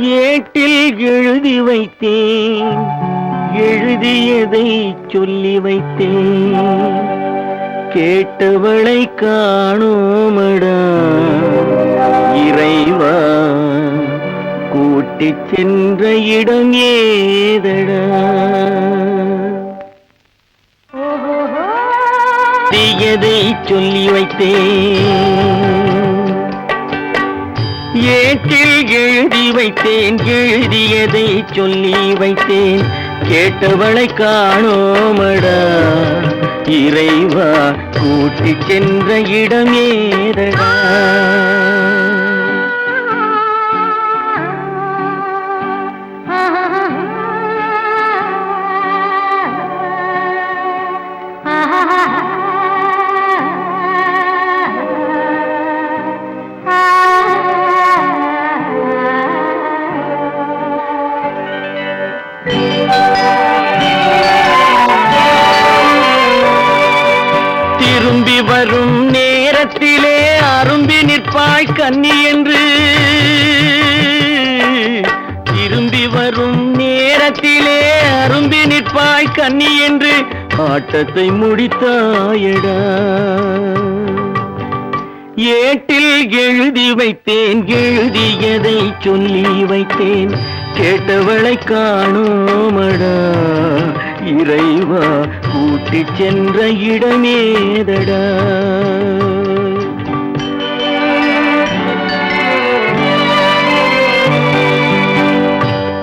ஏட்டில் எழுதி வைத்தேன், எழுதியதை சொல்லி வைத்தேன், கேட்டவளை காணோமடா இறைவா, கூட்டிச் சென்ற இடம் ஏதடா. எழுதியதை சொல்லி வைத்தேன், ஏட்டில் எழுதி வைத்தேன், எழுதியதை சொல்லி வைத்தேன், கேட்டவளை காணோமடா இறைவா, கூட்டிச் சென்ற இடம் ஏதடா. திரும்பி வரும் நேரத்திலே அரும்பி நிற்பாய் கன்னி என்று, திரும்பி வரும் நேரத்திலே அரும்பி நிற்பாய் கன்னி என்று ஆட்டத்தை முடித்தாயடா. ஏட்டில் எழுதி வைத்தேன், எழுதியதை சொல்லி வைத்தேன், கேட்டவளை காணோமடா இறைவா, கூட்டிச் சென்ற இடமேதடா.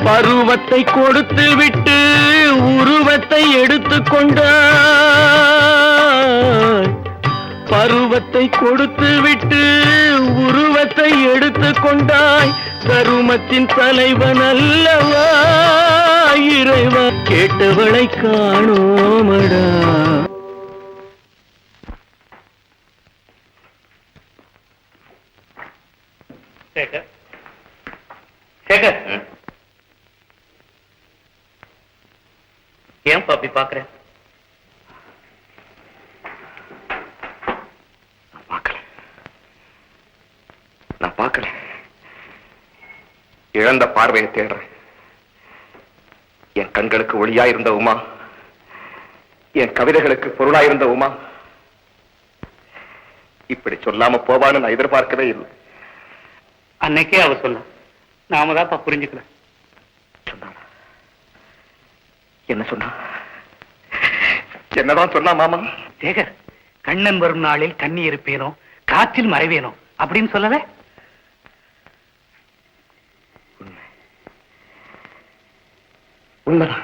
பருவத்தை கொடுத்து விட்டு உருவத்தை எடுத்துக் கொண்டாய், பருவத்தை கொடுத்து விட்டு உருவத்தை எடுத்துக் கொண்டாய், கருமத்தின் தலைவன் அல்லவா இறைவா, கேட்டவளை காணோமடா. சேகர், சேகர், ஏன் அப்படி பாக்குற? நான் பார்க்கல, இழந்த பார்வையை தேடுறேன். என் கண்களுக்கு ஒளியாயிருந்த உமா, என் கவிதைகளுக்கு பொருளாயிருந்த உமா இப்படி சொல்லாம போவான்னு நான் எதிர்பார்க்கவே இல்லை. அன்னைக்கே அவ சொல்ல, நாம தான் புரிஞ்சுக்கல. சொன்னானா? என்ன சொன்னா? என்னதான் சொன்னா மாமா? சேகர், கண்ணன் வரும் நாளில் கண்ணி இருப்பேனோ, காற்றில் மறைவேனோ அப்படின்னு சொல்லல. உண்மைதான்.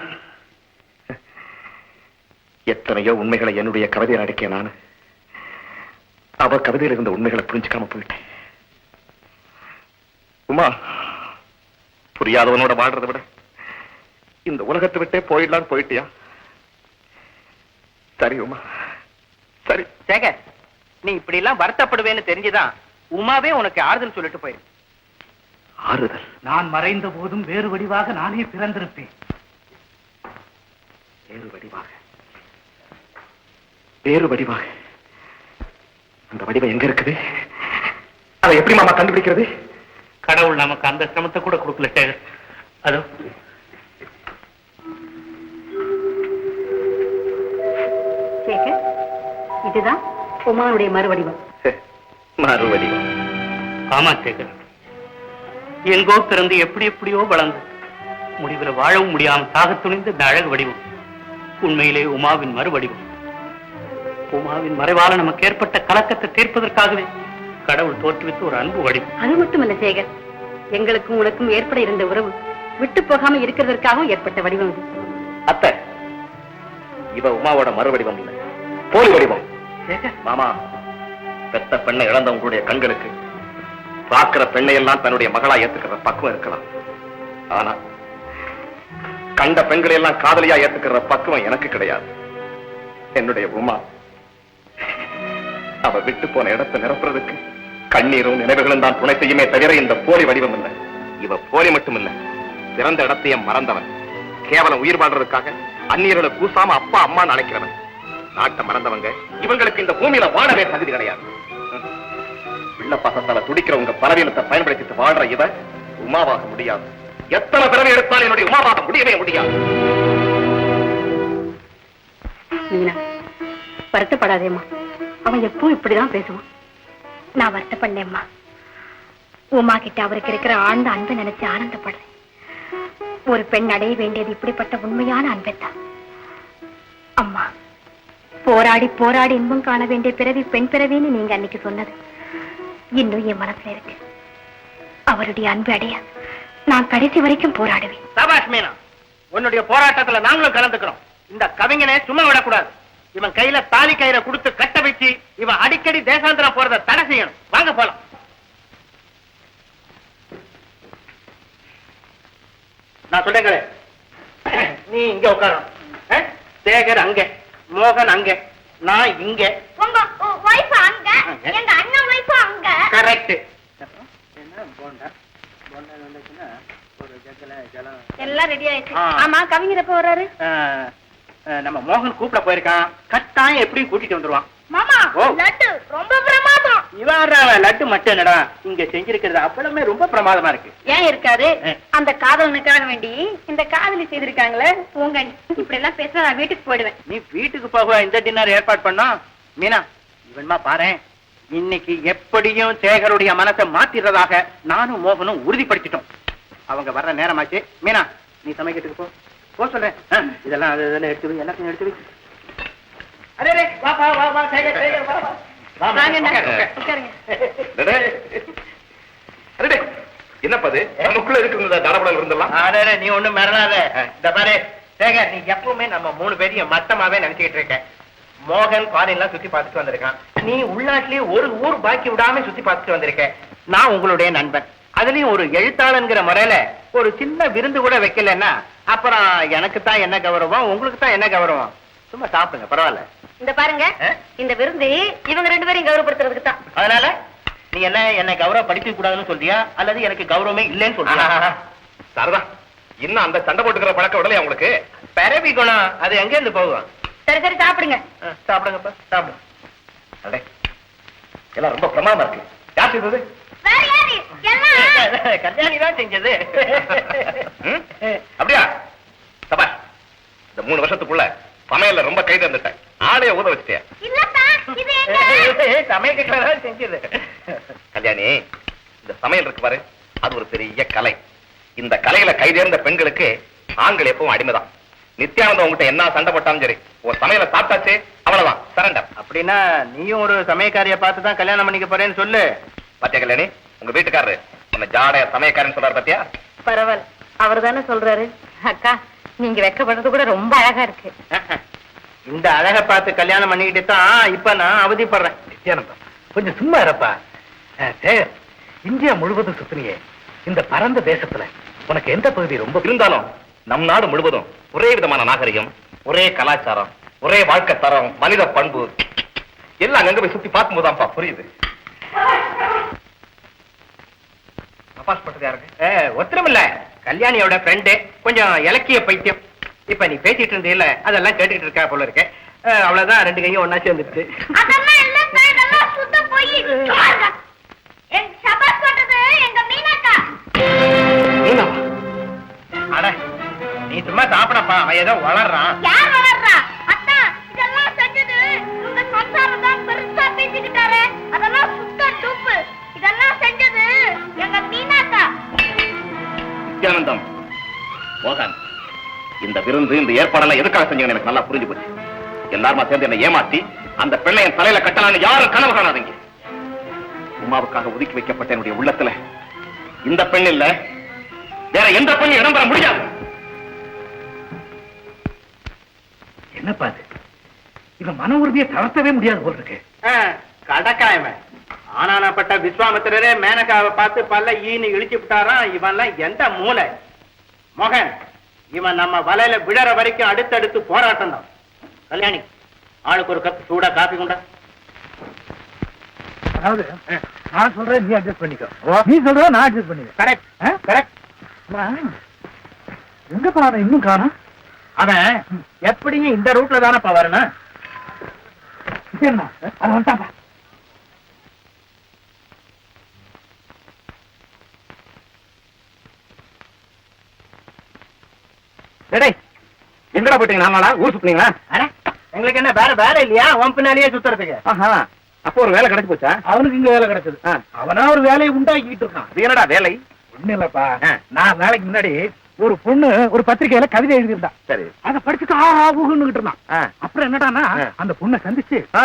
எத்தனையோ உண்மைகளை என்னுடைய கவிதையில் அடக்கிய நான் அவ கவிதையில் இருந்த உண்மைகளை புரிஞ்சுக்காம போயிட்டேன். உமா, புரியாதவனோட வாழ்றதை விட இந்த உலகத்தை விட்டே போயிடலான்னு போயிட்டியா? சரி உமா, சரி. சேகர், நீ இப்படி எல்லாம் வருத்தப்படுவேன்னு தெரிஞ்சுதான் உமாவே உனக்கு ஆறுதல் சொல்லிட்டு போயிரு. ஆறுதல்? நான் மறைந்த போதும் வேறு வடிவாக நானே பிறந்திருப்பேன். வேறு வடிவாக? வேறு வடிவாக? அந்த வடிவம் எங்க இருக்குது? அதை எப்படி மாமா கண்டுபிடிக்கிறது? கடவுள் நமக்கு அந்த சிரமத்தை கூட கொடுக்கல சேகர். அதோ சேகர், இதுதான் உமாவுடைய மறுவடிவம். மறுவடிவம்? ஆமா சேகர், எங்கோ பிறந்து எப்படி எப்படியோ வளர்ந்து முடிவில் வாழவும் முடியாமல் சாக துணிந்த இந்த அழகு வடிவம் உண்மையிலே உமாவின் மறுவடிவம். உமாவின் மறைவால நமக்கு ஏற்பட்ட கலக்கத்தை தீர்ப்பதற்காகவே கடவுள் தோற்றுவித்து ஒரு அன்பு வடிவம். அது மட்டுமல்ல சேகர், எங்களுக்கும் உனக்கும் ஏற்பட இருந்த உறவு விட்டு போகாம இருக்கிறதற்காகவும் ஏற்பட்ட வடிவம் இது. அத்தை, இவ உமாவோட மறுவடிவம் இல்லை, போலி வடிவம். மாமா, பெத்த பெண்ணை இழந்த உங்களுடைய கண்களுக்கு பார்க்கிற பெண்ணை எல்லாம் தன்னுடைய மகளா ஏத்துக்கிற பக்குவம் இருக்கலாம். ஆனா கண்ட பெண்களை எல்லாம் காதலியா ஏத்துக்கிற பக்குவம் எனக்கு கிடையாது. என்னுடைய உமா அவ விட்டு போன இடத்தை நிரப்புறதுக்கு கண்ணீரும் நினைவுகளும் தான் துணை செய்யுமே தவிர இந்த போலி வடிவம் இல்லை. இவ போலி மட்டும் இல்ல, பிறந்த இடத்தையும் மறந்தவன். கேவலம் உயிர் வாழ்றதுக்காக அந்நியர்களை கூசாம அப்பா அம்மா நினைக்கிறவன். நாட்டை மறந்தவங்க இவங்களுக்கு இந்த பூமியில வாழவே தகுதி கிடையாது. பிள்ளை பாசத்தால துடிக்கிற உங்க பலவீனத்தை பயன்படுத்திட்டு வாழ்ற இவ உமாவாக முடியாது. எத்தனை பிறவி எடுத்தாலும் என்னுடைய உமாவாதம் முடியவே முடியாது. மீனா, வருத்தப்படாதேம்மா. அவன் எப்பவும் இப்படிதான் பேசுவான். நான் வருத்தப்படேம்மா. உமா கிட்ட அவருக்கு இருக்கிற ஆழ்ந்த அன்பை நினைச்சு ஆனந்தப்படுறேன். ஒரு பெண் அடைய வேண்டியது இப்படிப்பட்ட உண்மையான அன்பைத்தான். அம்மா, போராடி போராடி இன்பம் காண வேண்டிய பிறவி பெண் பிறவின்னு நீங்க அன்னைக்கு சொன்னது இன்னும் என் மனசுல இருக்கு. அவருடைய அன்பு அடைய நான் கடைசி வரைக்கும் போராடுவேன். சபாஷ் மீனா, உன்னுடைய போராட்டத்துல நாங்களும் கலந்துக்கிறோம். இந்த கவிஞனை சும்மா விடக்கூடாது. இவன் கையில தாலி கயிறை கொடுத்து கட்ட வச்சு இவன் அடிக்கடி தேசாந்திரம் போறதை தடை செய்யணும். வாங்க போலாம். நான் சொல்றேங்களே, நீ இங்க உட்காரணும். சேகர் அங்க, மோகன் அங்க, நான் இங்க. உங்க வைஃப் அங்க, எங்க அண்ணன் வைஃப் அங்க. கரெக்ட். எல்லாம் ரெடி ஆயிடுச்சு. ஆமா, கவிஞர் எப்ப வர்றாரு? நம்ம மோகன் கூப்பிட போயிருக்கான். கட்டாயம் எப்படியும் கூட்டிட்டு வந்துருவான். மாமா, லட்டு ரொம்ப பிரமாதம். இவன் லட்டு மட்டும் என்னடா இங்க செஞ்சிருக்கிறது அவ்வளவுமே ரொம்ப பிரமாதமா இருக்கு. ஏன் இருக்காது? அந்த காதலனுக்காக வேண்டி இந்த காதலி செய்திருக்காங்களே உங்க இப்படி எல்லாம் பேச நான் வீட்டுக்கு போயிடுவேன். நீ வீட்டுக்கு போக இந்த டின்னர் ஏற்பாடு பண்ணா மீனா, இவன்மா பாரு, இன்னைக்கு எப்படியும் சேகருடைய மனசை மாத்திரதாக நானும் மோகனும் உறுதிப்படுத்திட்டோம். அவங்க வர்ற நேரமாச்சு. மீனா, நீ சமைக்கிறதுக்கு போ சொல்றேன். இதெல்லாம் எடுத்து வை, எல்லாத்தையும் எடுத்து வை. அரே வா வா வா வா சேகர் சேகர் வா வா. என்னப்பது நமக்குள்ள இருக்கிற தடபடல் இருந்தெல்லாம்? நீ ஒண்ணும் மிரளாத. இந்த பாரு சேகர், நீ எப்பவுமே நம்ம 3 பேரையும் மட்டமாவே நினைச்சுக்கிட்டு இருக்க. மோகன் ஃபாரின்லாம் சுத்தி பார்த்துட்டு வந்திருக்கான். நீ உள்நாட்டிலேயே ஒரு ஊர் பாக்கி விடாம சுத்தி பார்த்துட்டு வந்திருக்க. நான் உங்களுடைய நண்பன், அதுலயும் ஒரு எழுத்தாளங்கிற முறையில ஒரு சின்ன விருந்து கூட வைக்கலன்னா அப்புறம் எனக்கு தான் என்ன கௌரவம், உங்களுக்கு தான் என்ன கௌரவம்? சும்மா சாப்பிடுங்க, பரவாயில்ல. இந்த பாருங்க, இந்த விருந்து இவங்க 2 பேரையும் கௌரவப்படுத்துறதுக்கு தான். அதனால நீ என்ன கௌரவப்படுத்திக்க கூடாதுன்னு சொல்றியா, அல்லது எனக்கு கௌரவமே இல்லைன்னு சொல்றியா? சரிதான். இன்னும் அந்த சண்டை போட்டுக்கிற பழக்கம் விடலையா உங்களுக்கு? பிறவி குணம் அது எங்க இருந்து போகும்? சரி சரி, சாப்பிடுங்க. சாப்பிடுங்கப்பா, சாப்பிடுங்க. அடே, எல்லாம் ரொம்ப பிரமாதமா இருக்கு. யார் செய்தது? கல்யாணி தான் செஞ்சது. அப்படியா? சபா, இந்த 3 வருஷத்துக்குள்ள சமையல்ல ரொம்ப கை தந்துட்டேன். ஆளைய ஊத வச்சுட்டேன். சமையல் செஞ்சது. கல்யாணி, இந்த சமையல் இருக்கு பாரு, அது ஒரு பெரிய கலை. இந்த கலையில கைதேர்ந்த பெண்களுக்கு ஆண்கள் எப்பவும் அடிமைதான். நித்யானந்தம் உங்ககிட்ட என்ன சண்டை போட்டாலும் சரி, ஒரு சமையலை சாப்பிட்டாச்சு அவ்வளவுதான், சரண்டர். அப்படின்னா நீயும் ஒரு சமயக்காரிய பார்த்து தான் கல்யாணம் பண்ணிக்க போறேன்னு சொல்லு. பாத்தியா கல்யாணி, உங்க வீட்டுக்காரரு உன்னை ஜாடைய சமயக்காரன்னு சொல்றாரு பாத்தியா? பரவாயில்ல, அவர் தானே சொல்றாரு. அக்கா, நீங்க வெக்கப்படுறது கூட ரொம்ப அழகா இருக்கு. இந்த அழகை பார்த்து கல்யாணம் பண்ணிக்கிட்டு தான் இப்ப நான் அவதிப்படுறேன். நித்யானந்தம், கொஞ்சம் சும்மா இருப்பா. இந்தியா முழுவதும் சுத்தினியே, இந்த பரந்த தேசத்துல உனக்கு எந்த பகுதி ரொம்ப? இருந்தாலும் நம் நாடு முழுவதும் ஒரே விதமான நாகரிகம், ஒரே கலாச்சாரம், ஒரே வாழ்க்கை தரம், மனித பண்பு எல்லாம் அங்க போய் சுத்தி பார்க்கும் போதான்ப்பா புரியுது. ஒத்தரும் இல்ல, கல்யாணியோட ஃப்ரெண்டு, கொஞ்சம் இலக்கிய பைத்தியம். இப்ப நீ பேசிட்டு இருந்தீல்ல, அதெல்லாம் கேட்டுக்கிட்டு இருக்கா போல இருக்கு. அவ்வளவுதான், 2 கையும் ஒன்னா சேர்ந்துட்டு. அட, நீ சும்மா சாப்பிடப்பா, அவன் ஏதோ வளர்றான். நித்யானந்தம், மோகன், இந்த விருந்து, இந்த ஏற்பாடெல்லாம் எதுக்காக செஞ்சீங்கன்னு எனக்கு நல்லா புரிஞ்சு போச்சு. எல்லாருமா சேர்ந்து என்னை ஏமாத்தி அந்த பெண்ணை என் தலையில கட்டலான்னு யாரும் கனவு காணாதீங்க. உமாவுக்காக ஒதுக்கி வைக்கப்பட்ட என்னுடைய உள்ளத்துல இந்த பெண் இல்ல, வேற எந்த பெண்ணும் இடம் பெற முடியாது. என்னப்பா இது? இவன் மன உறுதியை தளர்த்தவே முடியாது போல் இருக்கு. கடக்காயவன் ஆனானப்பட்ட விஸ்வாமித்திரரே மேனகாவை பார்த்து பல்ல ஈனு இழிச்சு விட்டாராம். இவன்லாம் எந்த மூளை? மோகன், இவன் நம்ம வலையில விழற வரைக்கும் அடுத்தடுத்து போராட்டம் தான். கல்யாணி, ஆளுக்கு ஒரு கப் சூடா காப்பி கொண்டா. அதாவது நான் சொல்றேன், நீ அட்ஜஸ்ட் பண்ணிக்கோ. நீ சொல்ற, நான் அட்ஜஸ்ட் பண்ணிக்கோ. Correct, correct. எங்க பாரு இன்னும் காணோம்? அவன் எப்படியும் இந்த ரூட்ல தானப்பா வரணும். சரிண்ணா, அவன் வந்துட்டாப்பா. டேய் எங்கடா போயிட்டீங்க? 4 நாளா ஊர் சுத்துனீங்களா? அட எங்களுக்கு என்ன வேற வேலை இல்லையா உன் பின்னாலேயே சுத்துறதுக்கு? ஆஹா, அப்போ ஒரு வேலை கிடைச்சு போச்சா? அவனுக்கு இங்க வேலை கிடைச்சது. ஆ. அவனா ஒரு வேலையை உண்டாக்கிட்டு இருக்கான். அது என்னடா வேலை? ஒண்ணு இல்லப்பா, ஆ. 4 நாளைக்கு முன்னாடி ஒரு பொண்ணு ஒரு பத்திரிக்கையில கவிதை எழுதியிருந்தா. சரி. அதை படிச்சுட்டு ஆகுன்னுகிட்டு இருந்தான். ஆ. அப்புறம் என்னடான்னா ஆ. அந்த பொண்ணை சந்திச்சு ஆ.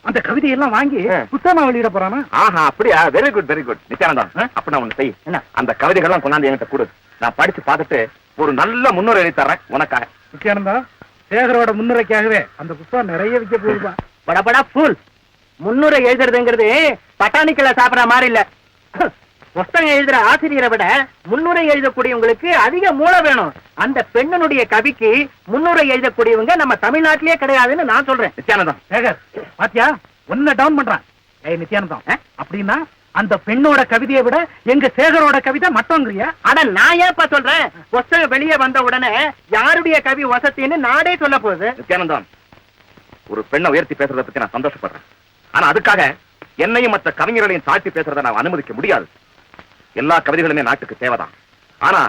அந்த கவிதையெல்லாம் வாங்கி ஆ. புத்தகமா வெளியிட போறானா. ஆஹா, அப்படியா? Very good very good. Nithyanandam, அப்ப நான் ஒண்ணு செய். என்ன? அந்த கவிதைகள்லாம் கொண்டாந்து என்கிட்ட கொடு. நான் படிச்சு பார்த்துட்டு ஒரு நல்ல முன்னுரை எழுதி தரேன் உனக்காக. நித்யானந்தா, சேகரோட முன்னுரைக்காகவே அந்த புத்தகம் நிறைய விற்க போகுதுப்பா. படபடா ஃபுல் முன்னுரை எழுதுறதுங்கிறது பட்டாணிக்கல சாப்பிடற மாதிரி இல்ல. புஸ்தகம் எழுதுற ஆசிரியரை விட முன்னுரை எழுதக்கூடியவங்களுக்கு அதிக மூளை வேணும். அந்த பெண்ணனுடைய கவிக்கு முன்னுரை எழுதக்கூடியவங்க நம்ம தமிழ்நாட்டிலேயே கிடையாதுன்னு நான் சொல்றேன். நித்யானந்தம், சேகர் பாத்தியா, ஒன்ன டவுன் பண்றான். ஏய் நித்யானந்தம், அப்படின்னா அந்த பெண்ணோட கவிதையை விட எங்க சேகரோட கவிதை மட்டோங்கிறியா? ஆனா நான் ஏன்பா சொல்றேன், புஸ்தகம் வெளியே வந்த உடனே யாருடைய கவி வசத்தின்னு நாடே சொல்ல போகுது. நித்யானந்தம், ஒரு பெண்ணை உயர்த்தி பேசுறத பத்தி நான் சந்தோஷப்படுறேன். ஆனா அதுக்காக என்னையும் மற்ற கவிஞர்களையும் தாழ்த்தி பேசுறதை நான் அனுமதிக்க முடியாது. எல்லா கவிதைகளுமே நாட்டுக்கு தேவைதான். ஆனா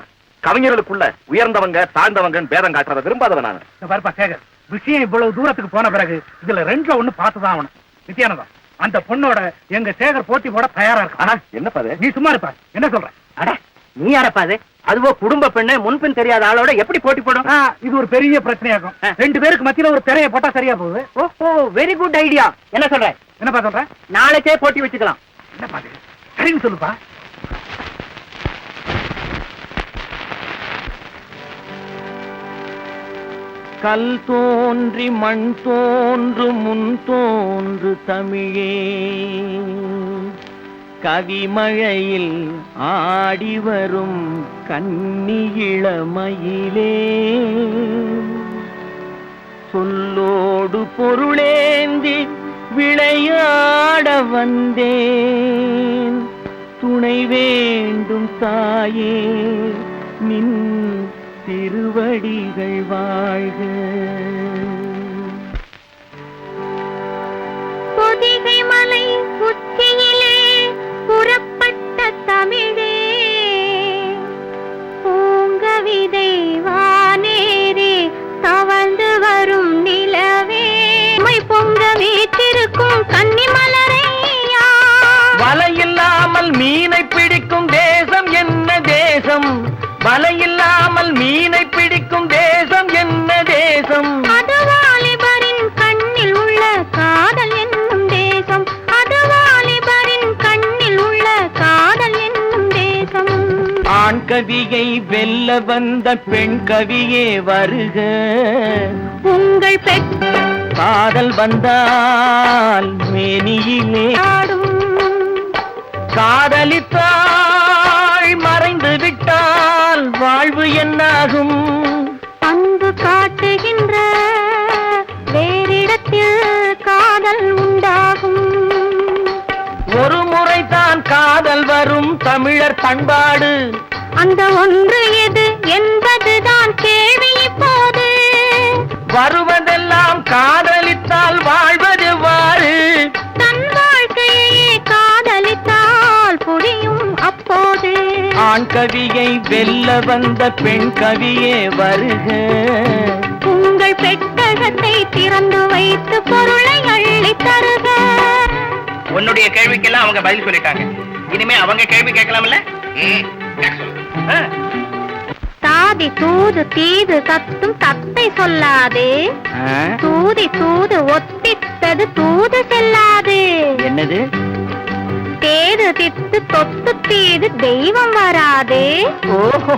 கவிஞர்களுக்குள்ள உயர்ந்தவங்க தாழ்ந்தவங்கன்னு பேதம் காட்டுறத விரும்பாதவன் நான். இங்க பாருப்பா சேகர், விஷயம் இவ்வளவு தூரத்துக்கு போன பிறகு இதுல 2ல 1 பார்த்துதான் ஆகணும். நித்யானந்தம், அந்த பொண்ணோட எங்க சேகர் போட்டி போட தயாரா இருக்கு. ஆனா என்னப்பா அது? நீ சும்மா இருப்பா, என்ன சொல்ற? அட நீ யாரப்பா அது? அதுவோ குடும்ப பெண்ணு முன்பின் தெரியாத ஆளோட எப்படி போட்டி போடும்? இது ஒரு பெரிய பிரச்சனையாகும். 2 பேருக்கு மத்தியில ஒரு திரையை போட்டா சரியா போகுது. ஓஹோ, வெரி குட் ஐடியா. என்ன சொல்ற? என்னப்பா சொல்ற? நாளைக்கே போட்டி வச்சுக்கலாம். என்னப்பா இது? சரின்னு சொல்லுப்பா. கல் தோன்றி மண் தோன்று முன் தோன்று தமிழே, கவிமழையில் ஆடி வரும் கன்னி இளமயிலே, சொல்லோடு பொருளேந்தி விளையாட வந்தேன், துணை வேண்டும் தாயே நின் திருவடிகள் வாழ்க. பொதிகை மலை உச்சியிலே புறப்பட்ட தமிழே, பூங்கவிதை வானேறி தவழ்ந்து வரும் நிலவே, பொங்க வீற்றிருக்கும் கன்னிமலரையா, வலையில்லாமல் மீனை பிடிக்கும் தேசம் என்ன தேசம், வலையில்லாமல் மீனை பிடிக்கும் தேசம் என்ன தேசம், அது வாலிபரின் கண்ணில் உள்ள காதல் என்னும் தேசம், அது வாலிபரின் கண்ணில் உள்ள காதல் என்னும் தேசம். ஆண் கவியை வெல்ல வந்த பெண் கவியே வருக, உங்கள் பெற்ற காதல் வந்தால் மேனியிலே ஆடும் காதலித்தாள் மறைந்து விட்டால் வாழ்வு என்னாகும், அன்பு காட்டுகின்ற வேறிடத்தில் காதல் உண்டாகும். ஒரு முறைதான் காதல் வரும் தமிழர் பண்பாடு, அந்த ஒன்று எது என்பதுதான் கேள்வி இப்போது. வருவதெல்லாம் காதலித்தால் வாழ்வதெவ்வாறு, தன் வாழ்க்கையே காதலித்தால் புரியும் அப்போது. ஆண் கவியை வெல்ல வந்த பெண் கவியே வருக, உங்கள் பெட்டகத்தை திறந்து வைத்து பொருளை அள்ளி தருக. உன்னுடைய கேள்விக்கெல்லாம் அவங்க பதில் சொல்லிட்டாங்க. இனிமே அவங்க கேள்வி கேட்கலாம்ல? தாதி தூது தீது கத்தும் தத்தை சொல்லாது, தூதி தூது ஒத்தித்தது தூது செல்லாது. என்னது? தேது தித்து தொத்து தீது தெய்வம் வராது. ஓஹோ,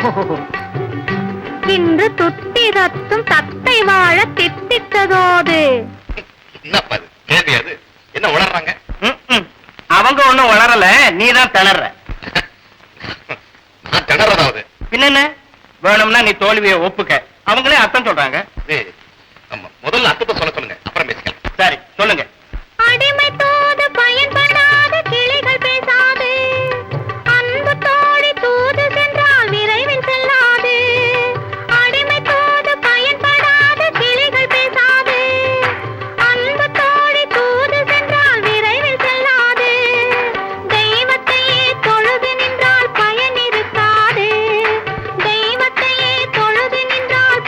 இன்று துத்தி தத்தும் தத்தை வாழ தித்தித்ததோது. என்னப்பா அது? கேள்வி அது? என்ன உளறாங்க? அவங்க ஒண்ணும் வளரல, நீதான் திணற. நான் திணறதாவது. பின்ன வேணும்னா நீ தோல்வியை ஒப்புக்க. அவங்களே அர்த்தம் சொல்றாங்க. முதல்ல அர்த்தத்தை சொல்ல சொல்லுங்க, அப்புறம் பேசிக்கலாம். சரி சொல்லுங்க. அடிமை தூது பயன்படாத கிளிகள் பேசாது, அன்பு தோழி தூது சென்றால் விரைவில் செல்லாது. அடிமை தூது பயன்படாத கிளிகள் பேசாது, அன்பு தோழி தூது சென்றால் விரைவில் செல்லாது. தெய்வத்தையே தொழுது நின்றால் பயன் இருக்காது, தெய்வத்தையே தொழுது நின்றால்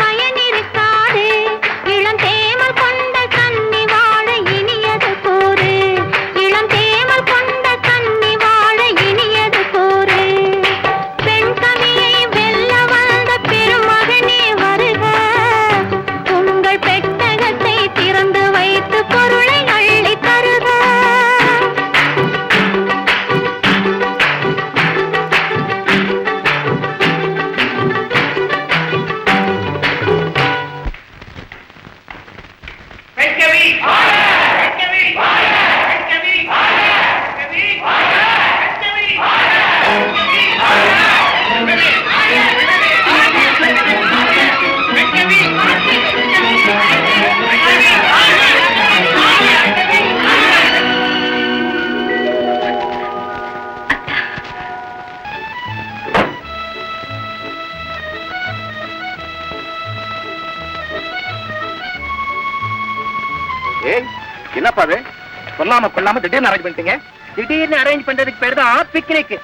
சொல்லாம கொள்ளாம திடீர்னு அரேஞ்ச் பண்ணிட்டீங்க. திடீர்னு அரேஞ்ச் பண்றதுக்கு பேர் தான் பிக்னிக்.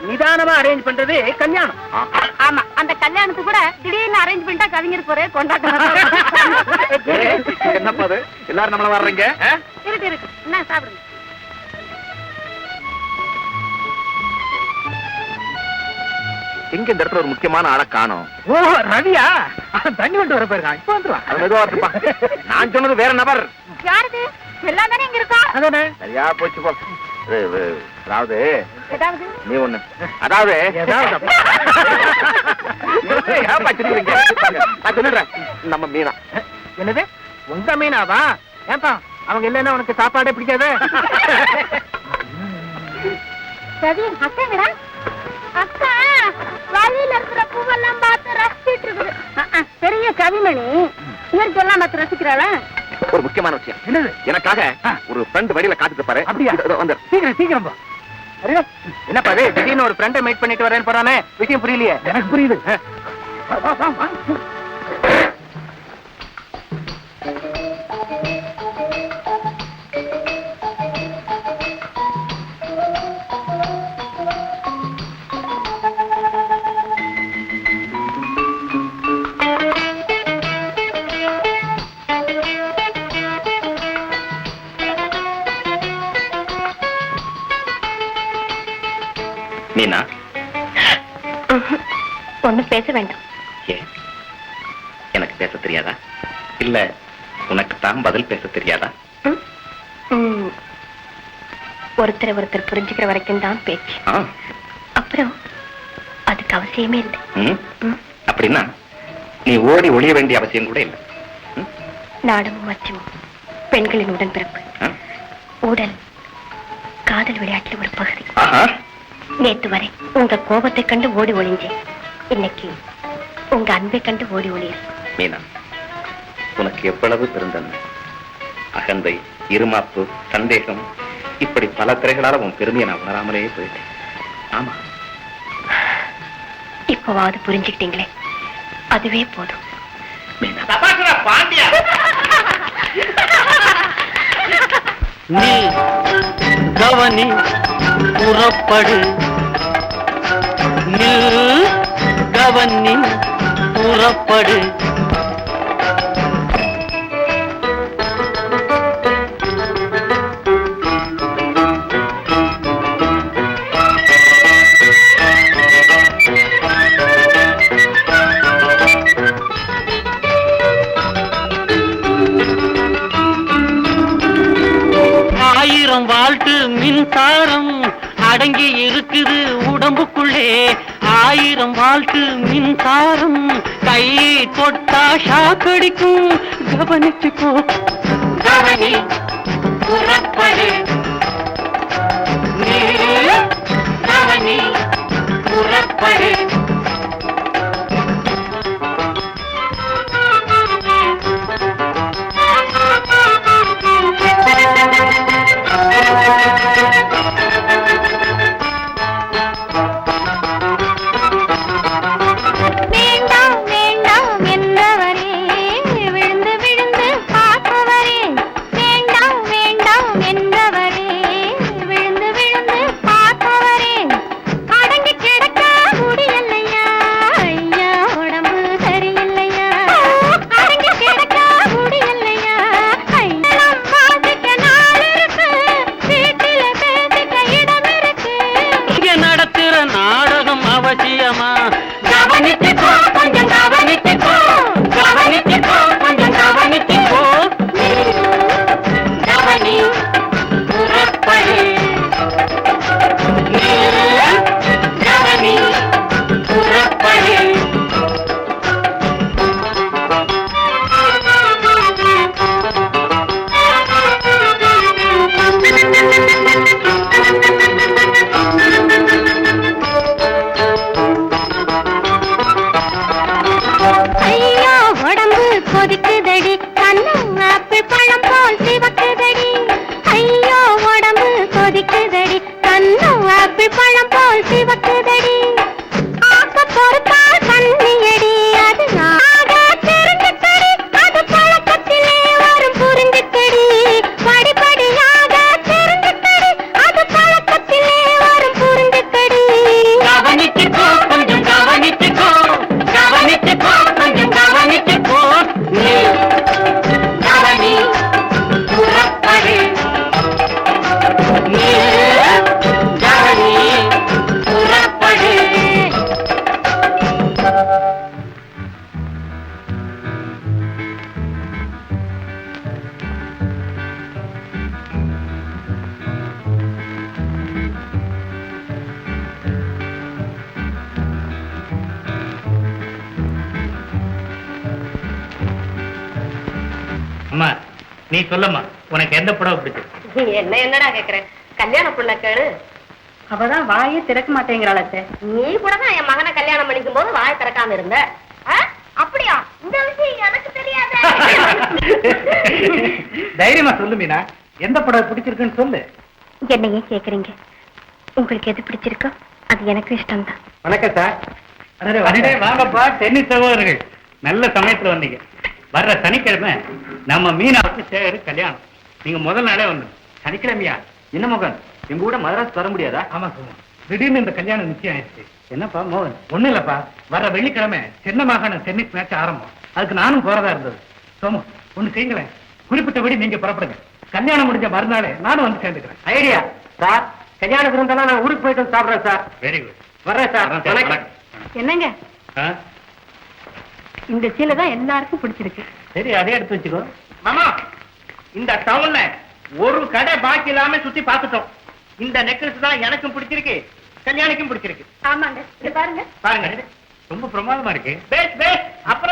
நிதானமா அரேஞ்ச் பண்றது கல்யாணம். ஆமா, அந்த கல்யாணத்துக்கு கூட திடீர்னு அரேஞ்ச் பண்ணிட்டா கவிஞர் போறே கொண்டாட்டம். என்னப்பா அது எல்லாரும் நம்மள வர்றீங்க? இருக்கு இருக்கு, என்ன சாப்பிடுங்க. எங்க இந்த இடத்துல ஒரு முக்கியமான ஆளை காணோம். ஓ, ரவியா? தண்ணி கொண்டு வர போயிருக்கான், இப்ப வந்துருவான். அது மெதுவா இருப்பான். நான் சொன்னது வேற நபர். யாருது? எல்லாம் தானே இங்க இருக்கோம். அதானே? சரியா போச்சு போ. அதாவது ஏதாவது நீ ஒண்ணு, அதாவது ஏதாவது ஏன்பா சிரிக்கிறீங்க? நான் சொல்லிடுறேன், நம்ம மீனா. என்னது உங்க மீனாவா? ஏன்பா அவங்க இல்லைன்னா உனக்கு சாப்பாடே பிடிக்காது. ரவி, அக்காங்கடா. அக்கா வழியில இருக்கிற பூவெல்லாம் பார்த்து ரசிச்சிட்டு இருக்குது. பெரிய கவிமணி இயற்கையெல்லாம் பார்த்து ரசிக்கிறாளா? ஒரு முக்கியமான விஷயம். என்னது? எனக்காக ஒரு ஃப்ரெண்ட் வழியில காத்துட்டு பாரு. அப்படியா? வந்து சீக்கிரம் சீக்கிரம் போ. அரே, என்னப்பா இது திடீர்னு ஒரு ஃப்ரெண்டை மீட் பண்ணிட்டு வரேன்னு போறானே, விஷயம் புரியலையே. எனக்கு புரியுது. வா, வா, வா, வா. மீனா, ஒண்ணும் பேச வேண்டாம். ஏன் எனக்கு பேச தெரியாதா? இல்ல உனக்கு தான் பதில் பேச தெரியாதா? ஒருத்தரை ஒருத்தர் புரிஞ்சுக்கிற வரைக்கும் தான் பேச்சு. அப்புறம் அதுக்கு அவசியமே இல்லை. அப்படின்னா நீ ஓடி ஒளிய வேண்டிய அவசியம் கூட இல்லை. நாடமும் மச்சமும் பெண்களின் உடன்பிறப்பு. ஊடல் காதல் விளையாட்டுல ஒரு பகுதி. நேத்து வரை உங்க கோபத்தை கண்டு ஓடி ஒளிஞ்சேன். இன்னைக்கு உங்க அன்பை கண்டு ஓடி ஒளிய. மீனா, உனக்கு எவ்வளவு பெருந்தன்மை, அகந்தை, இருமாப்பு, சந்தேகம், இப்படி பல திரைகளால உன் பெருமையை நான் உணராமலே போயிட்டேன். ஆமா, இப்பவாவது புரிஞ்சுக்கிட்டீங்களே, அதுவே போதும். மீனா, பாண்டியா, நீ கவனி புறப்படு, நில் கவனி புறப்படு. ஆயிரம் வாழ்த்து மின்சாரம் அடங்கி இருக்குது உடம்புக்குள்ளே. ஆயிரம் வாழ்த்து மின்சாரம் கை தொட்டா ஷாக்கடிக்கும். கவனிச்சுக்கோ, கவனி புறப்படு, கவனி புறப்படு. வேண்டாம் வேண்டாம் என்றவரே, விழுந்து விழுந்து பார்த்தவரே, வேண்டாம் வேண்டாம் என்றவரே, நீ சொல்லம்மா, உனக்கு எந்த புடவை பிடிச்சது? என்ன என்னடா கேக்குறேன், கல்யாண புள்ள கேளு. அவதான் வாயே திறக்க மாட்டேங்கிறாள. நீ கூட தான் என் மகனை கல்யாணம் பண்ணிக்கும் போது வாயை திறக்காம இருந்த. அப்படியா? இந்த விஷயம் எனக்கு தெரியாத. தைரியமா சொல்லு மீனா, எந்த புடவை பிடிச்சிருக்குன்னு சொல்லு. என்ன ஏன் கேக்குறீங்க? உங்களுக்கு எது பிடிச்சிருக்கோ அது எனக்கு இஷ்டம் தான். வணக்கம் சார். அடடே, வாங்கப்பா டென்னிஸ் சகோதரர்கள், நல்ல சமயத்துல வந்தீங்க. வர்ற சனிக்கிழமை நம்ம மீனாவுக்கு சேகர் கல்யாணம். நீங்க முதல் நாளே வந்து. சனிக்கிழமையா? என்ன மோகன், எங்க கூட மதராஸ் வர முடியாதா? ஆமா சோமு, திடீர்னு இந்த கல்யாணம் நிச்சயம் ஆயிடுச்சு. என்னப்பா மோகன்? ஒண்ணு இல்லப்பா, வர வெள்ளிக்கிழமை சென்னை மாகாண டென்னிஸ் மேட்ச் ஆரம்பம். அதுக்கு நானும் போறதா இருந்தது. சோமு, ஒண்ணு செய்யுங்களேன், குறிப்பிட்டபடி நீங்க புறப்படுங்க. கல்யாணம் முடிஞ்ச மறுநாளே நானும் வந்து சேர்ந்துக்கிறேன். Idea sir. கல்யாண விருந்தெல்லாம் நான் ஊருக்கு போயிட்டு வந்து சாப்பிடுறேன் சார். Very good. வர்றேன் சார். வணக்கம். என்னங்க, இந்த சீலை தான் எல்லாருக்கும் பிடிச்சிருக்கு. சரி, அதே எடுத்து வச்சுக்கோ. மாமா, இந்த டவுன்ல ஒரு கடை பாக்கி இல்லாம சுத்தி பார்த்துட்டோம். இந்த நெக்லஸ் தான் எனக்கும் பிடிச்சிருக்கு, கல்யாணிக்கும் பிடிச்சிருக்கு. ஆமாங்க, இது பாருங்க. பாருங்க, ரொம்ப பிரமாதமா இருக்கு. பேஸ் பேஸ். அப்புறம்